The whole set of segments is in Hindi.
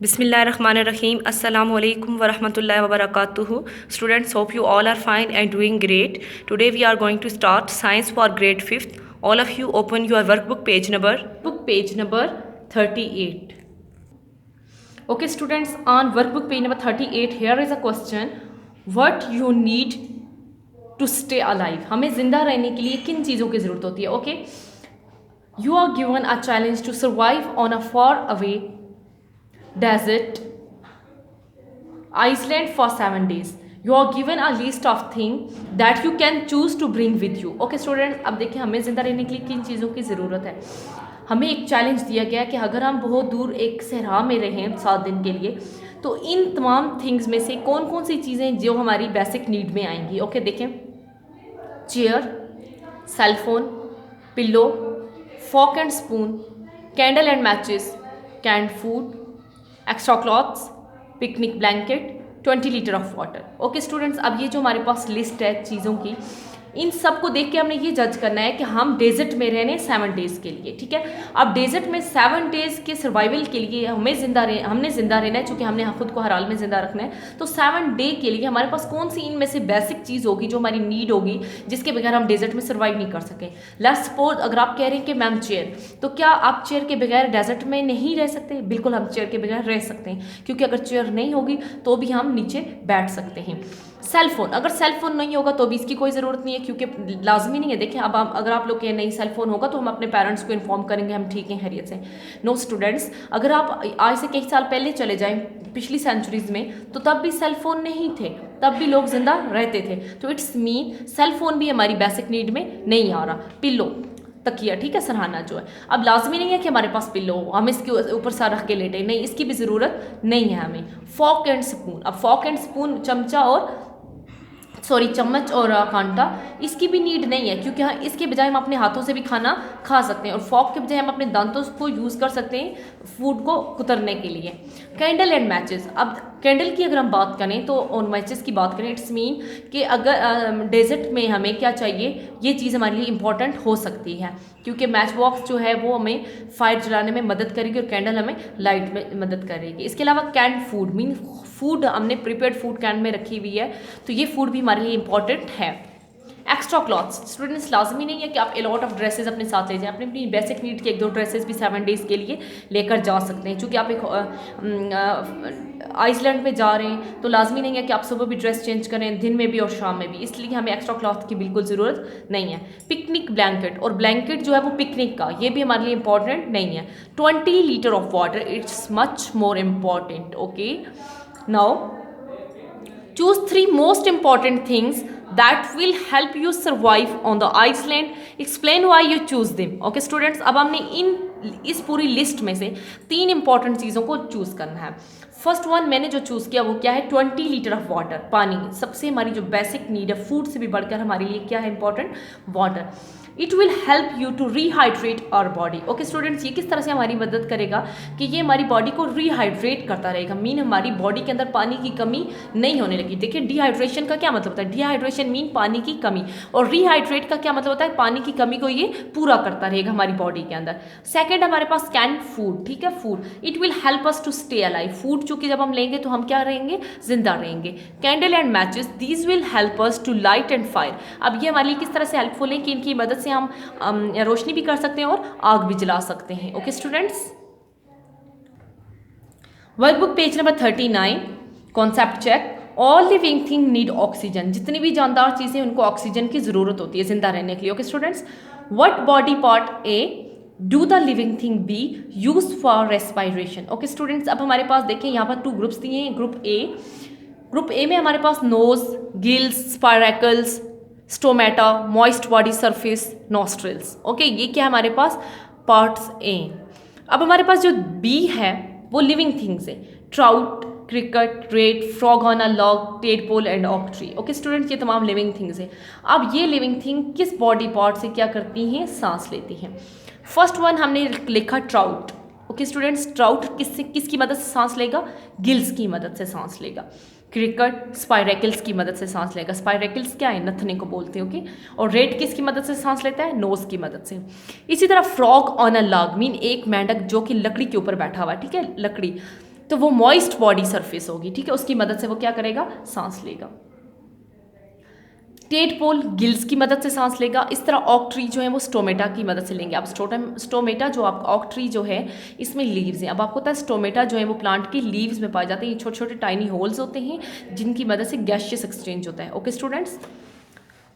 Bismillahirrahmanirrahim. Assalamu alaikum wa rahmatullahi wa barakatuhu. Students, hope you all are fine and doing great. Today we are going to start science for grade 5th. All of you open your workbook page number 38. Okay students, on workbook page number 38 here is a question. What you need to stay alive? हमें जिंदा रहने के लिए किन चीज़ों की ज़रूरत होती है? Okay, you are given a challenge to survive on a far away desert island for 7 days. You are given a list of things that you can choose to bring with you. Okay students, अब देखिए हमें ज़िंदा रहने के लिए किन चीज़ों की ज़रूरत है. हमें एक चैलेंज दिया गया कि अगर हम बहुत दूर एक सहरा में रहें 7 दिन के लिए, तो इन तमाम थिंग्स में से कौन कौन सी चीज़ें जो हमारी बेसिक नीड में आएंगी. ओके देखें, chair, cellphone, pillow, fork and spoon, candle and matches, canned food, extra cloths, picnic blanket, 20 litre of water. Okay students, अब ये जो हमारे पास लिस्ट है चीज़ों की, इन सब को देख के हमने ये जज करना है कि हम डेजर्ट में रहने 7 डेज़ के लिए. ठीक है, अब डेजर्ट में 7 डेज़ के सर्वाइवल के लिए हमने ज़िंदा रहना है, चूँकि हमने खुद को हर हाल में ज़िंदा रखना है. तो 7 डे के लिए हमारे पास कौन सी इनमें से बेसिक चीज़ होगी जो हमारी नीड होगी, जिसके बगैर हम डेजर्ट में सर्वाइव नहीं कर सकें. लेट्स सपोज अगर आप कह रहे हैं कि मैम चेयर, तो क्या आप चेयर के बगैर डेजर्ट में नहीं रह सकते? बिल्कुल हम चेयर के बगैर रह सकते हैं, क्योंकि अगर चेयर नहीं होगी तो भी हम नीचे बैठ सकते हैं. सेलफोन, अगर सेलफोन नहीं होगा तो भी इसकी कोई ज़रूरत नहीं है, क्योंकि लाजमी नहीं है. देखें, अब अगर आप लोग कहें नहीं सेलफोन होगा तो हम अपने पेरेंट्स को इन्फॉर्म करेंगे हम ठीक हैं खैरियत से. नो स्टूडेंट्स, अगर आप आज से कई साल पहले चले जाएं पिछली सेंचुरीज़ में, तो तब भी सेलफोन नहीं थे, तब भी लोग ज़िंदा रहते थे. तो इट्स मीन सेलफोन भी हमारी बेसिक नीड में नहीं आ रहा. पिल्लो, तकिया, ठीक है, सरहाना जो है. अब लाजमी नहीं है कि हमारे पास पिल्लो हो, हम इसके ऊपर सर रख के लेटे, नहीं, इसकी भी ज़रूरत नहीं है हमें. फॉर्क एंड स्पून, अब फॉर्क एंड स्पून चम्मच और कांटा, इसकी भी नीड नहीं है, क्योंकि हाँ इसके बजाय हम अपने हाथों से भी खाना खा सकते हैं, और फॉर्क के बजाय हम अपने दांतों को यूज़ कर सकते हैं फूड को कुतरने के लिए. कैंडल एंड मैचेस, अब कैंडल की अगर हम बात करें तो और मैचेस की बात करें, इट्स मीन कि अगर डेजर्ट में हमें क्या चाहिए, ये चीज़ हमारे लिए इंपॉर्टेंट हो सकती है, क्योंकि मैच बॉक्स जो है वो हमें फायर जलाने में मदद करेगी और कैंडल हमें लाइट में मदद करेगी. इसके अलावा कैंड फूड, मीन फूड हमने प्रिपेयर्ड फूड कैन में रखी हुई है, तो ये फूड भी हमारे लिए इंपॉर्टेंट है. एक्स्ट्रा क्लॉथ्स, स्टूडेंट्स लाजमी नहीं है कि आप अलॉट ऑफ ड्रेसेस अपने साथ ले जाएं, अपनी बेसिक नीड की 1-2 ड्रेसेस भी 7 डेज़ के लिए लेकर जा सकते हैं. चूँकि आप एक आइसलैंड में जा रहे हैं तो लाजमी नहीं है कि आप सुबह भी ड्रेस चेंज करें, दिन में भी और शाम में भी, इसलिए हमें एक्स्ट्रा क्लॉथ की बिल्कुल ज़रूरत नहीं है. पिकनिक ब्लैंकेट, और ब्लैंकेट जो है वो पिकनिक का, ये भी हमारे लिए इंपॉर्टेंट नहीं है. 20 litre of water, it's much more important. Okay, now choose 3 most important things that will help you survive on the Iceland. Explain why you choose them. Okay students, अब हमने इस पूरी लिस्ट में से 3 इंपॉर्टेंट चीज़ों को चूज़ करना है. फर्स्ट वन मैंने जो चूज़ किया वो क्या है, 20 लीटर ऑफ वाटर, पानी. सबसे हमारी जो बेसिक नीड है, फूड से भी बढ़कर हमारे लिए क्या है important, water. It will help you to rehydrate our body. Okay students, ये किस तरह से हमारी मदद करेगा कि ये हमारी बॉडी को रीहाइड्रेट करता रहेगा, मीन हमारी बॉडी के अंदर पानी की कमी नहीं होने लगी. देखिए, डिहाइड्रेशन का क्या मतलब होता है, डिहाइड्रेशन मीन पानी की कमी, और रीहाइड्रेट का क्या मतलब होता है, पानी की कमी को ये पूरा करता रहेगा हमारी बॉडी के अंदर. सेकेंड हमारे पास कैन फूड, ठीक है, food. It will help us to stay alive. Food चूँकि जब हम लेंगे तो हम क्या रहेंगे, जिंदा रहेंगे. Candle and matches, these will help us to light and fire. अब ये हमारे लिए किस तरह से हेल्पफुल है कि इनकी मदद से हम रोशनी भी कर सकते हैं और आग भी जला सकते हैं. Okay students, workbook page number 39, concept check. All living thing need oxygen. जितनी भी जानदार चीज़ें उनको ऑक्सीजन की ज़रूरत होती है जिंदा रहने के लिए. Okay students, what body part A do the living thing be use for respiration. Okay students, अब हमारे पास देखें यहाँ पर 2 ग्रुप्स दिए हैं. ग्रुप ए में हमारे पास nose, gills, spiracles, stomata, moist body surface, nostrils. Okay, ये क्या है हमारे पास, पार्ट्स ए. अब हमारे पास जो बी है वो लिविंग थिंग्स है. Trout, cricket, rate, frog on a log, tadpole and ऑक ट्री. ओके स्टूडेंट्स, ये तमाम लिविंग थिंग्स है. अब ये लिविंग थिंग किस बॉडी पार्ट से क्या करती हैं, सांस लेती हैं. फर्स्ट वन हमने लिखा ट्राउट. ओके स्टूडेंट्स, ट्राउट किसकी मदद से सांस लेगा, गिल्स की मदद से सांस लेगा. क्रिकेट स्पायरेकल्स की मदद से सांस लेगा. स्पायरेकल्स क्या है, नथने को बोलते हैं. ओके, और रेट किसकी मदद से सांस लेता है, नोज की मदद से. इसी तरह frog on a log mean एक मेंढक जो कि लकड़ी के ऊपर बैठा हुआ है, ठीक है, लकड़ी. तो वो मॉइस्ट बॉडी सरफेस होगी, ठीक है, उसकी मदद से वो क्या करेगा, सांस लेगा। टेडपोल गिल्स की मदद से सांस लेगा। इस तरह ऑक ट्री जो है वो स्टोमेटा की मदद से लेंगे। अब स्टोमेटा जो आप ऑक ट्री जो है इसमें लीव्स हैं। अब आपको पता है स्टोमेटा जो है वो प्लांट के लीव्स में पाए जाते हैं। ये छोटे छोटे टाइनी होल्स होते हैं जिनकी मदद से गैसियस एक्सचेंज होता है। Okay students,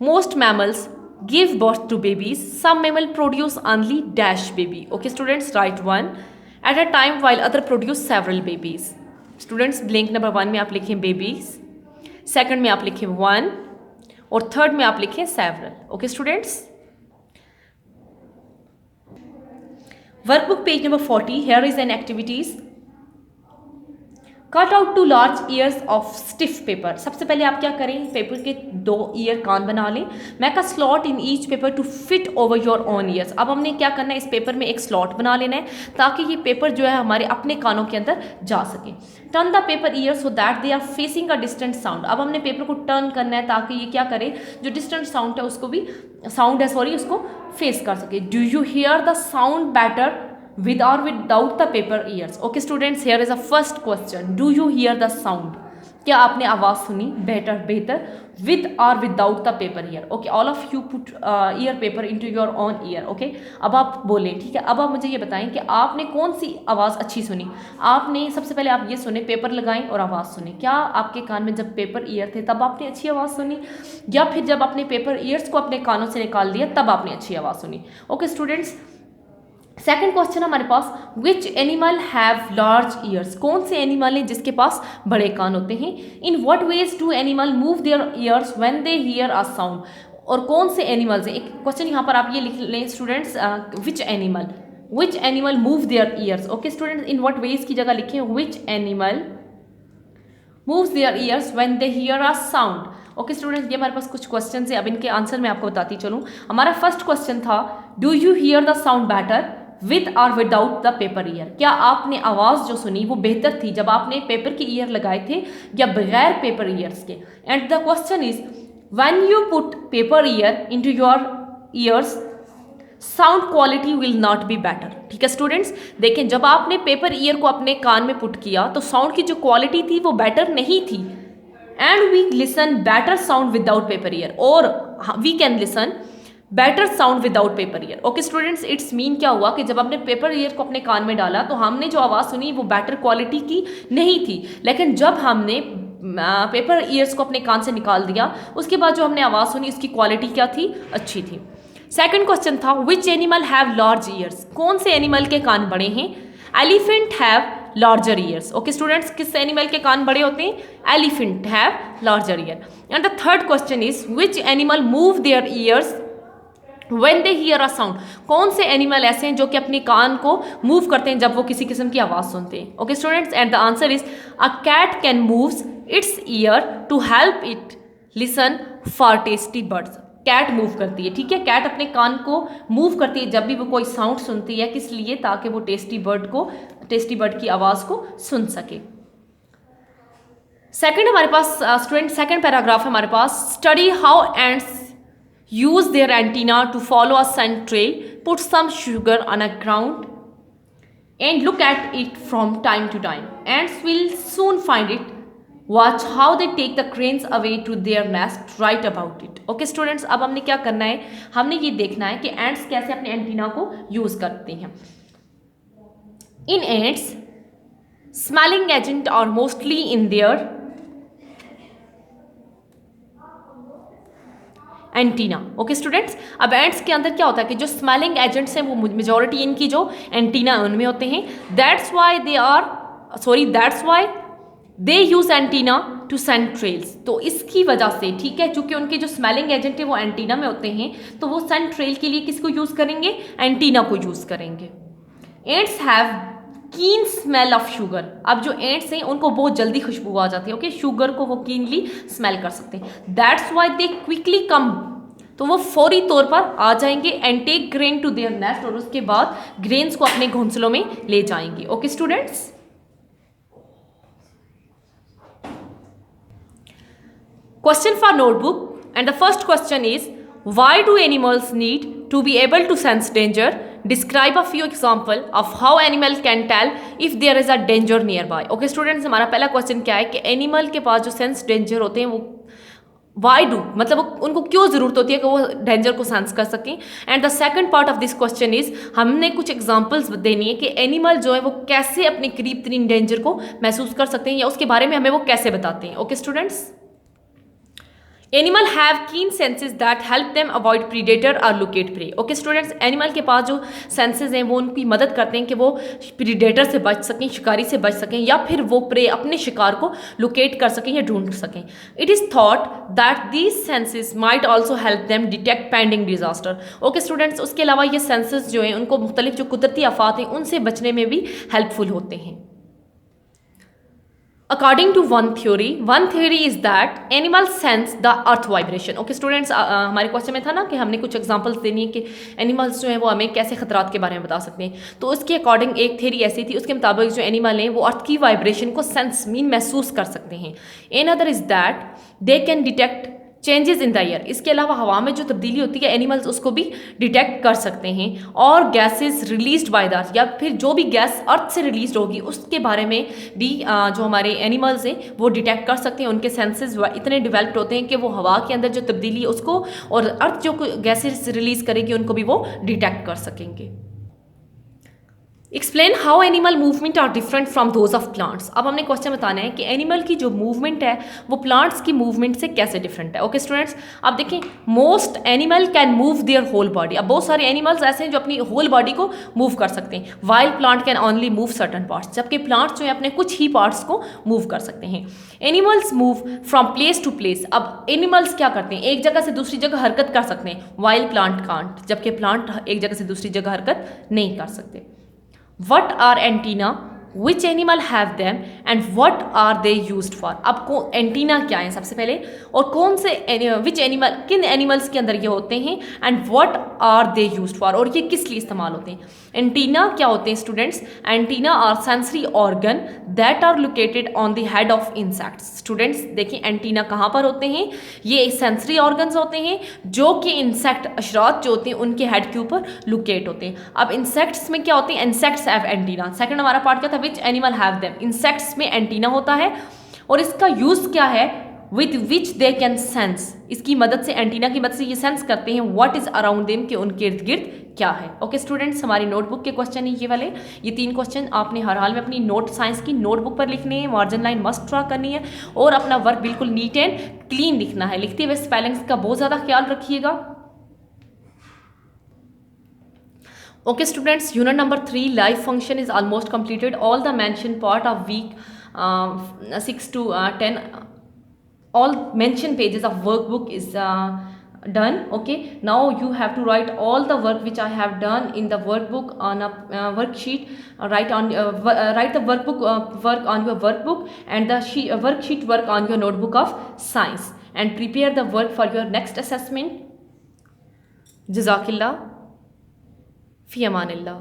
most mammals give birth to babies, some mammal produce only dash baby. Okay students, right one at a time while other produce several babies. Students, blank number 1 में आप लिखें बेबीज, सेकंड में आप लिखें 1 और थर्ड में आप लिखें several. Okay students, workbook page number 40, here is an activities. Cut out 2 large years of stiff paper. सबसे पहले आप क्या करें, पेपर के 2 ईयर कान बना लें। Make a slot in each paper two fit over your own years. अब हमने क्या करना है, इस पेपर में एक स्लॉट बना लेना है ताकि ये पेपर जो है हमारे अपने कानों के अंदर जा सके। Turn the paper ear so that they are facing a distant sound. अब हमने पेपर को टर्न करना है ताकि ये क्या करे, जो डिस्टेंट साउंड है उसको भी उसको फेस कर सके। Do you here the sound better with or without the paper ears? Okay students, here is a first question, do you hear the sound? क्या आपने आवाज़ सुनी बेहतर with or without the paper ear? Okay, all of you put ear paper into your own ear. Okay, अब आप बोलें, ठीक है। अब आप मुझे ये बताएं कि आपने कौन सी आवाज़ अच्छी सुनी। आपने सबसे पहले आप ये सुने, पेपर लगाएं और आवाज़ सुने। क्या आपके कान में जब पेपर ईयर थे तब आपने अच्छी आवाज़ सुनी, या फिर जब आपने पेपर ईयर्स को अपने कानों से निकाल दिया तब आपने अच्छी आवाज़ सुनी? ओके स्टूडेंट्स, सेकंड क्वेश्चन हमारे पास, which animal have large ears? कौन से एनिमल हैं जिसके पास बड़े कान होते हैं? In what ways do animal move their ears when they hear a sound? और कौन से एनिमल्स हैं, एक क्वेश्चन यहाँ पर आप ये लिख लें students, which animal move their ears. Okay students, in what ways की जगह लिखें which animal moves their ears when they hear a sound. Okay students, ये हमारे पास कुछ क्वेश्चन है। अब इनके आंसर मैं आपको बताती चलूँ। हमारा फर्स्ट क्वेश्चन था, do you here the sound better with और विदाउट द पेपर ईयर? क्या आपने आवाज़ जो सुनी वो बेहतर थी जब आपने पेपर के ईयर लगाए थे या बगैर पेपर ईयर्स के? And the question is, when you put paper year into your ears sound quality will not be better. ठीक है स्टूडेंट्स, देखें जब आपने पेपर ईयर को अपने कान में पुट किया तो साउंड की जो क्वालिटी थी वो बेटर नहीं थी। And we listen better sound without paper ear, और we can listen better sound without paper ear. Okay students, it's mean क्या हुआ कि जब आपने पेपर ईयर को अपने कान में डाला तो हमने जो आवाज़ सुनी वो बेटर क्वालिटी की नहीं थी, लेकिन जब हमने पेपर ईयर्स को अपने कान से निकाल दिया उसके बाद जो हमने आवाज़ सुनी उसकी क्वालिटी क्या थी, अच्छी थी। सेकंड क्वेश्चन था, which animal have large ears? कौन से एनिमल के कान बड़े हैं? Elephant have larger ears. Okay students, किस एनिमल के कान बड़े होते हैं? Elephant have larger ear. And the third question is, which animal move their ears when they hear a sound? कौन से एनिमल ऐसे हैं जो कि अपने कान को मूव करते हैं जब वो किसी किस्म की आवाज़ सुनते हैं? Okay students, and the answer is, a cat can moves its ear to help it listen for tasty birds. Cat move करती है, ठीक है, कैट अपने कान को मूव करती है जब भी वो कोई साउंड सुनती है, किस लिए? ताकि वो टेस्टी बर्ड की आवाज़ को सुन सके। सेकंड हमारे पास स्टूडेंट, सेकंड पैराग्राफ हमारे पास, study how ants use their antenna to follow a scent trail, put some sugar on a ground and look at it from time to time. Ants will soon find it. Watch how they take the cranes away to their nest, write about it. Okay students, अब हमने क्या करना है, हमने ये देखना है कि ants कैसे अपने एंटीना को यूज करते हैं। In ants, smelling agent are mostly in their antenna. Okay students, अब एंट्स के अंदर क्या होता है कि जो स्मेलिंग एजेंट्स हैं वो मेजॉरिटी इनकी जो एंटीना उनमें होते हैं। That's why they use antenna to send trails. तो इसकी वजह से, ठीक है, चूंकि उनके जो स्मेलिंग एजेंट है वो एंटीना में होते हैं तो वो सेंड ट्रेल के लिए किसको यूज करेंगे? एंटीना को यूज करेंगे। एंट्स हैव कीन स्मेल ऑफ शुगर। अब जो एंट्स हैं उनको बहुत जल्दी खुशबू आ जाती है। ओके, शुगर को वो कीनली स्मेल कर सकते हैं। That's why they quickly come, तो वो फौरी तौर पर आ जाएंगे and take grain to their nest, और उसके बाद ग्रेन्स को अपने घोंसलों में ले जाएंगे। Okay students, question for notebook and the first question is, why do animals need to be able to sense danger describe a few example of how animal can tell if there is a danger nearby. Okay students, हमारा पहला क्वेश्चन क्या है कि एनिमल के पास जो सेंस डेंजर होते हैं वो वाई डू, मतलब उनको क्यों ज़रूरत होती है कि वो डेंजर को सेंस कर सकें। And the second part of this question is, हमने कुछ एग्जांपल्स देनी है कि एनिमल जो है वो कैसे अपने करीब तरीन डेंजर को महसूस कर सकते हैं या उसके बारे में हमें वो कैसे बताते हैं। Okay students, animal have keen senses that help them avoid predator और locate prey. Okay students, animal के पास जो सेंसेस हैं वो उनकी मदद करते हैं कि वो प्रीडेटर से बच सकें, शिकारी से बच सकें, या फिर वो प्रे अपने शिकार को लोकेट कर सकें या ढूंढ सकें। It is thought that these senses might also help them detect pending disaster. Okay students, उसके अलावा ये सेंसेस जो हैं उनको मुख्तलिफ जो कुदरती आफात हैं उनसे बचने में भी हेल्पफुल होते हैं। According to one theory is that animals sense the earth vibration. Okay students, हमारे क्वेश्चन में था ना कि हमने कुछ एग्जांपल्स देनी है कि एनिमल्स जो हैं वो हमें कैसे खतरात के बारे में बता सकते हैं। तो उसके अकॉर्डिंग एक थ्योरी ऐसी थी, उसके मुताबिक जो एनिमल हैं वो अर्थ की वाइब्रेशन को सेंस महसूस कर सकते हैं। Another is that they can detect changes in the air. इसके अलावा हवा में जो तब्दीली होती है एनिमल्स उसको भी डिटेक्ट कर सकते हैं। और gases released by the earth, या फिर जो भी गैस अर्थ से रिलीज होगी उसके बारे में भी जो हमारे एनिमल्स हैं वो डिटेक्ट कर सकते हैं। उनके सेंसेस इतने डेवलप्ड होते हैं कि वो हवा के अंदर जो तब्दीली है उसको और अर्थ जो गैसेस रिलीज करेगी उनको भी वो डिटेक्ट कर सकेंगे। Explain how animal movement are different from those of plants. अब हमने क्वेश्चन बताना है कि एनिमल की जो मूवमेंट है वो प्लांट्स की मूवमेंट से कैसे डिफरेंट है। ओके स्टूडेंट्स, अब देखें, most animal can move their whole body. अब बहुत सारे एनिमल्स ऐसे हैं जो अपनी होल बॉडी को मूव कर सकते हैं, while plant can only move certain parts, जबकि प्लांट्स जो है अपने कुछ ही पार्ट्स को मूव कर सकते हैं। Animals move from place to place. अब एनिमल्स क्या करते हैं, एक जगह से दूसरी जगह हरकत कर सकते हैं, वाइल प्लांट कांट, जबकि प्लांट एक जगह से दूसरी जगह हरकत नहीं कर सकते। What are antenna? Which animal have them and what are they used for? अब एंटीना क्या है सबसे पहले, और कौन से विच एनिमल, किन एनिमल्स के अंदर ये होते हैं, and what are they used for, और ये किस लिए इस्तेमाल होते हैं। एंटीना क्या होते हैं students? Antenna are sensory organ that are located on the head of insects. Students देखिए, एंटीना कहाँ पर होते हैं, ये सेंसरी ऑर्गन्स होते हैं जो कि इंसेक्ट अशरात जो होते हैं उनके हेड के ऊपर लोकेट होते हैं। अब इंसेक्ट्स में क्या होते हैं, इंसेक्ट्स हैव एंटीना। सेकंड हमारा पार्ट क्या था, which animal have them. Insects में एंटीना होता है और इसका यूज क्या है, with which they can sense. इसकी मदद से, एंटीना की मदद से ये सेंस करते हैं व्हाट इज अराउंड देम, कि उनके इर्द गिर्द क्या है। ओके स्टूडेंट्स, हमारी नोटबुक के क्वेश्चन है ये वाले। ये 3 क्वेश्चन आपने हर हाल में अपनी साइंस की नोटबुक पर लिखने हैं, मार्जिन लाइन मस्ट ड्रा करनी है और अपना वर्क बिल्कुल नीट एंड क्लीन लिखना है। लिखते हुए स्पेलिंग्स का बहुत ज़्यादा ख्याल रखिएगा। Okay students, unit number 3 life function is almost completed. All the mention part of week 6 to 10, all mentioned pages of workbook is done. Okay, now you have to write all the work which I have done in the workbook on a worksheet. Write the workbook work on your workbook and the worksheet work on your notebook of science, and prepare the work for your next assessment. Jazakillah fi amanillah.